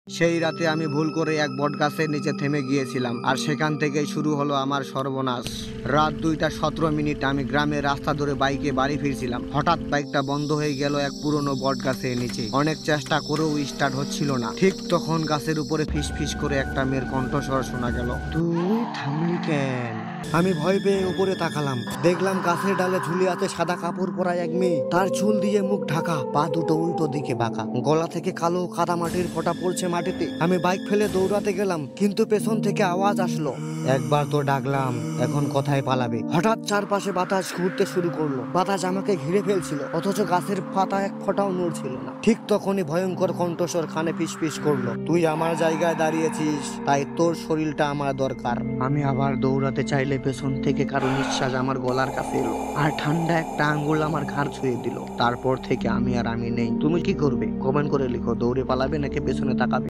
সেই রাতে আমি ভুল করে এক বটগাছের নিচে থেমে গিয়েছিলাম, আর সেখান থেকেই শুরু হলো আমার সর্বনাশ। রাত 2:17 আমি গ্রামের রাস্তা ধরে বাইকে বাড়ি ফিরছিলাম। হঠাৎ বাইকটা বন্ধ হয়ে গেল এক পুরনো বটগাছের নিচে। অনেক চেষ্টা করেও স্টার্ট হচ্ছিল না। ঠিক তখন গাছের উপরে ফিস ফিস করে একটা মেয়ের কণ্ঠস্বর শোনা গেল, তুই থামলি কেন? আমি ভয় পেয়ে উপরে তাকালাম, দেখলাম গাছের ডালে ঝুলে আছে সাদা কাপড় পরা এক মেয়ে। তার চুল দিয়ে মুখ ঢাকা, পা দুটো উল্টো দিকে বাঁকা, গলা থেকে কালো কাদা মাটির ফোঁটা পড়ছে মাটিতে। আমি বাইক ফেলে দৌড়াতে গেলাম, কিন্তু পেছন থেকে আওয়াজ আসলো, একবার তো ডাকলাম, এখন কোথায় পালাবে? হঠাৎ চারপাশে বাতাস ঘুরতে শুরু করলো। বাতাস আমাকে ঘিরে ফেলছিল, অথচ গাছের পাতা এক ফোঁটাও নড়ছিল না। ঠিক তখনই ভয়ঙ্কর কণ্ঠস্বর কানে ফিসফিস করলো, তুই আমার জায়গায় দাঁড়িয়েছিস, তাই তোর শরীরটা আমার দরকার। আমি আবার দৌড়াতে চাইলে পেছন থেকে কারো নিঃশ্বাস আমার গলার কাছে এলো, আর ঠান্ডা একটা আঙ্গুল আমার ঘাড় ছুঁয়ে দিল। তারপর থেকে আমি আর আমি নেই। তুমি কি করবে? কমেন্ট করে লিখো, দৌড়ে পালাবে নাকি পেছনে তাকাবে?